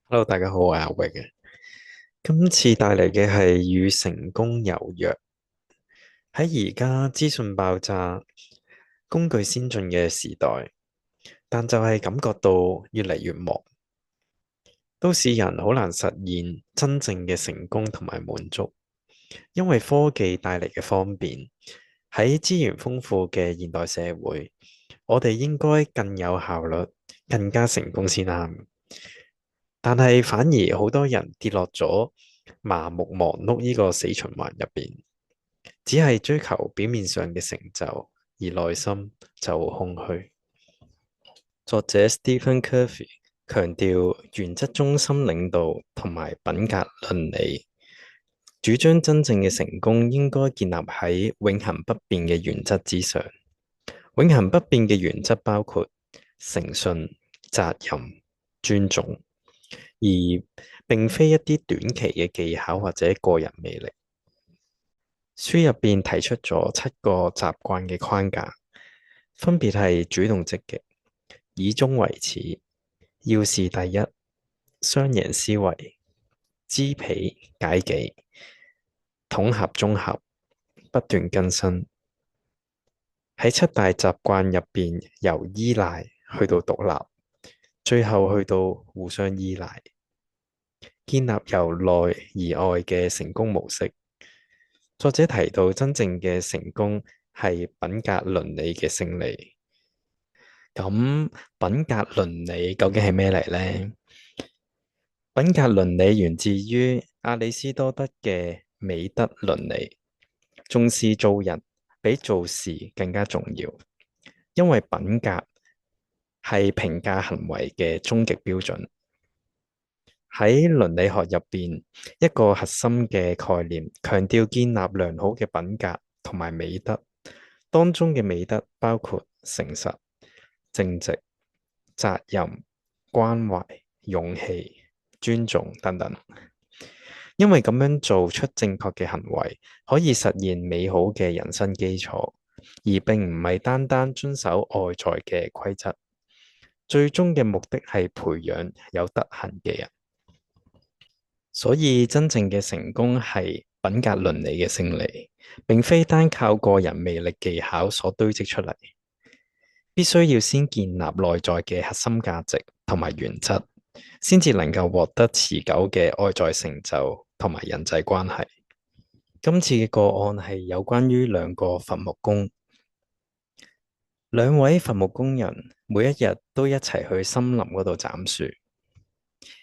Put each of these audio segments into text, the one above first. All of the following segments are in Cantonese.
Hello，大家好，我係阿榮嘅。今次帶嚟嘅係與成功有約。喺而家資訊爆炸、工具先進嘅時代，但就係感覺到越嚟越忙，都市人好難實現真正嘅成功同埋滿足，因為科技帶嚟嘅方便。喺資源豐富嘅現代社會，我哋應該更有效率、更加成功先啱。但係反而好多人跌落咗麻木忙碌呢個死循環入邊，只係追求表面上嘅成就，而內心就空虛。作者 Stephen Covey 強調原則中心領導同埋品格倫理，主張真正嘅成功應該建立喺永恆不變嘅原則之上。永恆不變嘅原則包括誠信、責任、尊重。而並非一啲短期嘅技巧或者個人魅力。書入邊提出咗7個習慣嘅框架，分別係主動積極、以終為始、要事第一、雙贏思維、知彼解己、統合綜合、不斷更新。喺7大習慣入邊，由依賴去到獨立，最後去到互相依賴。建立由內而外嘅成功模式。作者提到，真正嘅成功係品格倫理嘅勝利。咁品格倫理究竟係咩嚟呢？品格倫理源自於亞里斯多德嘅美德倫理，重視做人比做事更加重要，因為品格係評價行為嘅終極標準。喺倫理學入邊，一個核心嘅概念，強調建立良好嘅品格同埋美德。當中嘅美德包括誠實、正直、責任、關懷、勇氣、尊重等等。因為咁樣做出正確嘅行為，可以實現美好嘅人生基礎，而並唔係單單遵守外在嘅規則。最終嘅目的係培養有德行嘅人。所以真正嘅成功係品格倫理嘅勝利，並非單靠個人魅力技巧所堆積出嚟，必須要先建立內在嘅核心價值同埋原則，先至能夠獲得持久嘅外在成就同埋人際關係。今次嘅個案係有關於2個伐木工，2位伐木工人每一日都一齊去森林嗰度斬樹。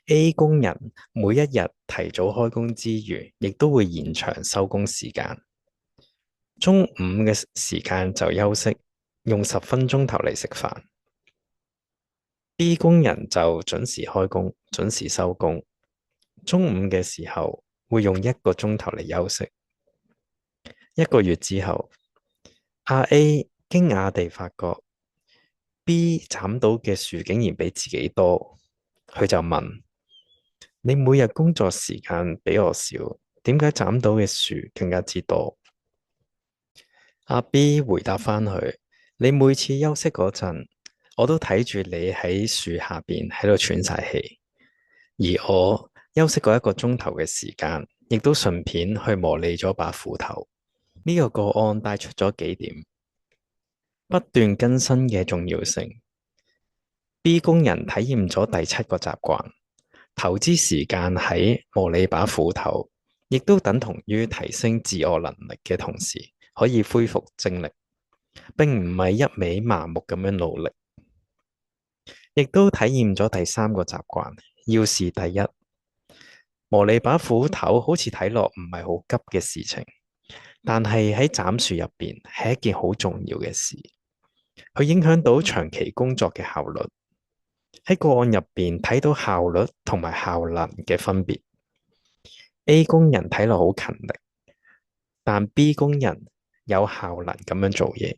A 工人每一日提早開工之餘，亦都會延長收工時間。中午嘅時間就休息，用10分鐘頭嚟食飯。B 工人就準時開工，準時收工。中午嘅時候會用1個鐘頭嚟休息。1個月之後，阿 A 驚訝地發覺 B 斬到嘅樹竟然比自己多，佢就問：你每日工作時間比我少，點解斬到嘅樹更加之多？阿 B 回答返佢：你每次休息嗰陣，我都睇住你喺樹下邊喺度喘晒氣，而我休息嗰1個鐘頭嘅時間，亦都順便去磨利咗把斧頭。呢個個案帶出咗幾點：不斷更新嘅重要性。B 工人體驗咗第7個習慣。投資時間喺磨利把斧頭，亦都等同於提升自我能力嘅同時，可以恢復精力，並唔係一味麻木咁樣努力。亦都體驗咗第3個習慣，要事第一。磨利把斧頭好似睇落唔係好急嘅事情，但係喺斬樹入邊係一件好重要嘅事，佢影響到長期工作嘅效率。喺個案入邊睇到效率同埋效能嘅分別。A 工人睇落好勤力，但 B 工人有效能咁樣做嘢，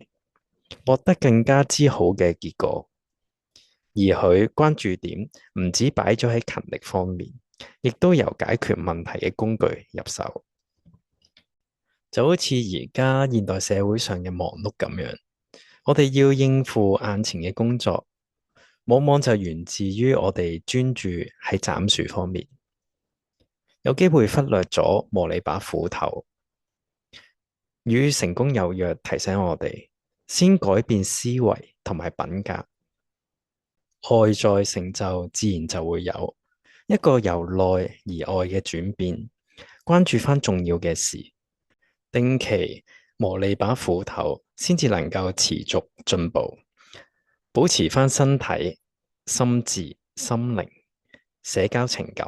獲得更加之好嘅結果。而佢關注點唔止擺咗喺勤力方面，亦都由解決問題嘅工具入手。就好似而家現代社會上嘅忙碌咁樣，我哋要應付眼前嘅工作，往往就源自於我哋專注喺斬樹方面，有機會忽略咗磨你把斧頭。與成功有約提醒我哋，先改變思維同埋品格，外在成就自然就會有。一個由內而外嘅轉變，關注翻重要嘅事，定期磨你把斧頭，先至能夠持續進步，保持翻身體、心智、心靈、社交情感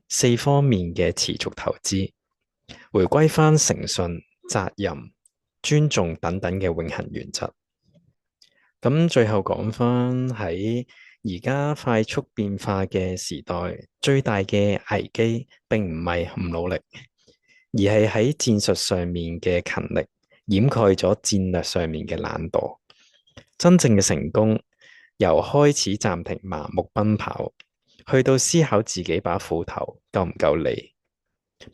四方面嘅持續投資，回歸翻誠信、責任、尊重等等嘅永恆原則。咁最後講翻喺而家快速變化嘅時代，最大嘅危機並唔係唔努力，而係喺戰術上面嘅勤力掩蓋咗戰略上面嘅懶惰。真正嘅成功，由開始暫停盲目奔跑，去到思考自己把斧頭夠唔夠利，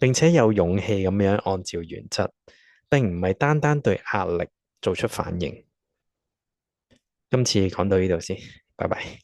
並且有勇氣咁樣按照原則，並唔係單單對壓力做出反應。今次講到呢度先，拜拜。